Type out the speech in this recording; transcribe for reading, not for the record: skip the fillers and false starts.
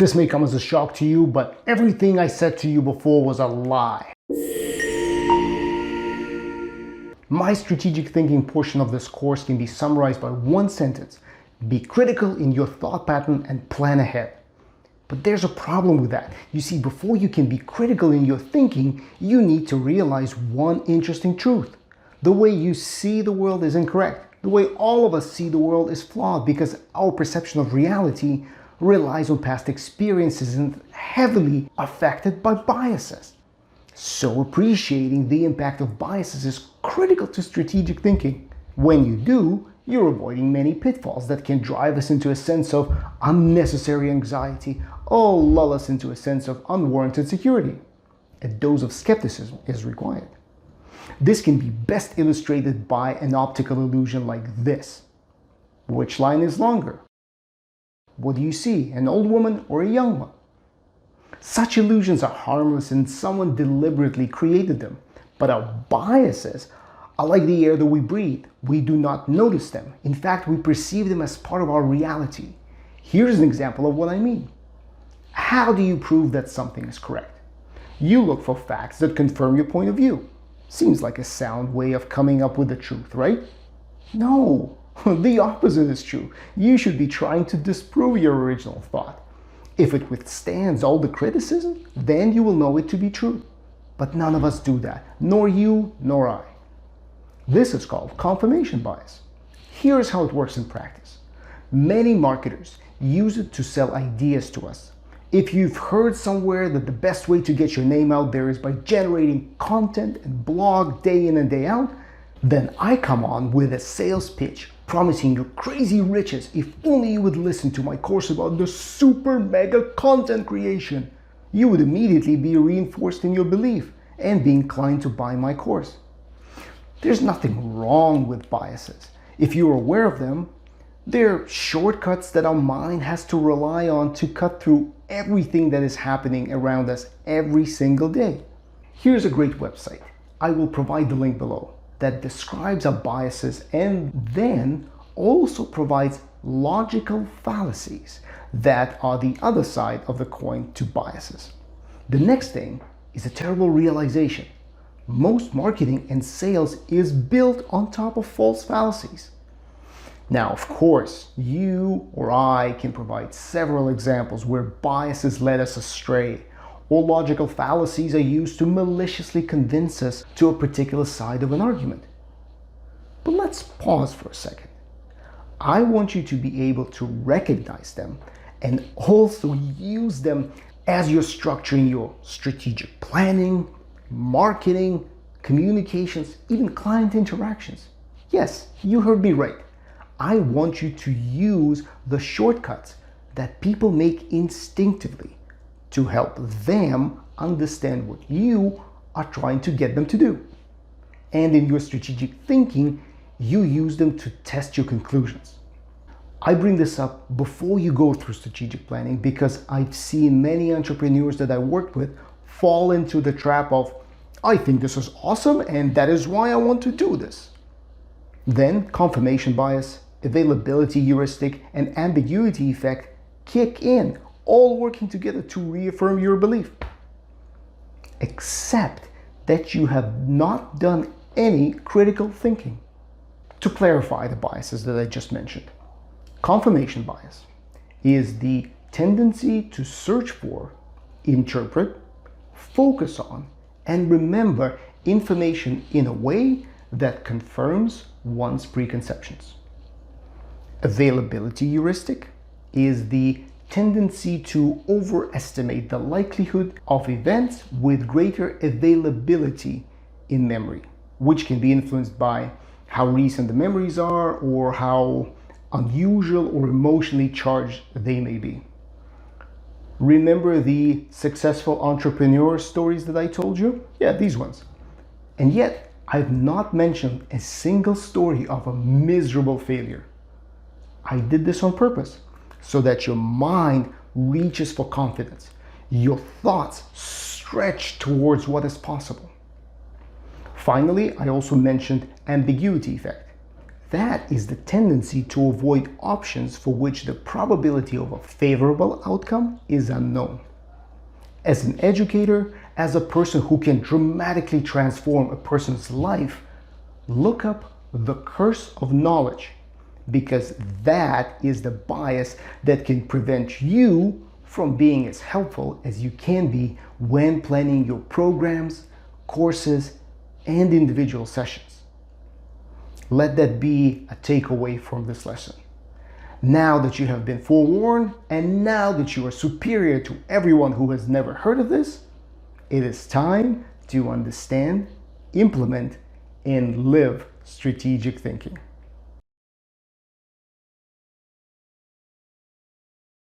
This may come as a shock to you, but everything I said to you before was a lie. My strategic thinking portion of this course can be summarized by one sentence: be critical in your thought pattern and plan ahead. But there's a problem with that. You see, before you can be critical in your thinking, you need to realize one interesting truth. The way you see the world is incorrect. The way all of us see the world is flawed because our perception of reality relies on past experiences and heavily affected by biases. So appreciating the impact of biases is critical to strategic thinking. When you do, you're avoiding many pitfalls that can drive us into a sense of unnecessary anxiety or lull us into a sense of unwarranted security. A dose of skepticism is required. This can be best illustrated by an optical illusion like this. Which line is longer? What do you see, an old woman or a young one? Such illusions are harmless and someone deliberately created them, but our biases are like the air that we breathe. We do not notice them. In fact, we perceive them as part of our reality. Here's an example of what I mean. How do you prove that something is correct? You look for facts that confirm your point of view. Seems like a sound way of coming up with the truth, right? No, the opposite is true. You should be trying to disprove your original thought. If it withstands all the criticism, then you will know it to be true. But none of us do that, nor you, nor I. This is called confirmation bias. Here's how it works in practice. Many marketers use it to sell ideas to us. If you've heard somewhere that the best way to get your name out there is by generating content and blog day in and day out, then I come on with a sales pitch promising you crazy riches if only you would listen to my course about the super mega content creation. You would immediately be reinforced in your belief and be inclined to buy my course. There's nothing wrong with biases. If you're aware of them, they're shortcuts that our mind has to rely on to cut through everything that is happening around us every single day. Here's a great website. I will provide the link below that describes our biases and then also provides logical fallacies that are the other side of the coin to biases. The next thing is a terrible realization. Most marketing and sales is built on top of false fallacies. Now, of course, you or I can provide several examples where biases led us astray, or logical fallacies are used to maliciously convince us to a particular side of an argument. But let's pause for a second. I want you to be able to recognize them and also use them as you're structuring your strategic planning, marketing, communications, even client interactions. Yes, you heard me right. I want you to use the shortcuts that people make instinctively to help them understand what you are trying to get them to do. And in your strategic thinking, you use them to test your conclusions. I bring this up before you go through strategic planning because I've seen many entrepreneurs that I worked with fall into the trap of, I think this is awesome and that is why I want to do this. Then confirmation bias, availability heuristic, and ambiguity effect kick in, all working together to reaffirm your belief. Except that you have not done any critical thinking. To clarify the biases that I just mentioned, confirmation bias is the tendency to search for, interpret, focus on, and remember information in a way that confirms one's preconceptions. Availability heuristic is the tendency to overestimate the likelihood of events with greater availability in memory, which can be influenced by how recent the memories are or how unusual or emotionally charged they may be. Remember the successful entrepreneur stories that I told you? Yeah, these ones. And yet, I've not mentioned a single story of a miserable failure. I did this on purpose so that your mind reaches for confidence. Your thoughts stretch towards what is possible. Finally, I also mentioned ambiguity effect. That is the tendency to avoid options for which the probability of a favorable outcome is unknown. As an educator, as a person who can dramatically transform a person's life, look up the curse of knowledge, because that is the bias that can prevent you from being as helpful as you can be when planning your programs, courses, and individual sessions. Let that be a takeaway from this lesson. Now that you have been forewarned, and now that you are superior to everyone who has never heard of this, it is time to understand, implement, and live strategic thinking.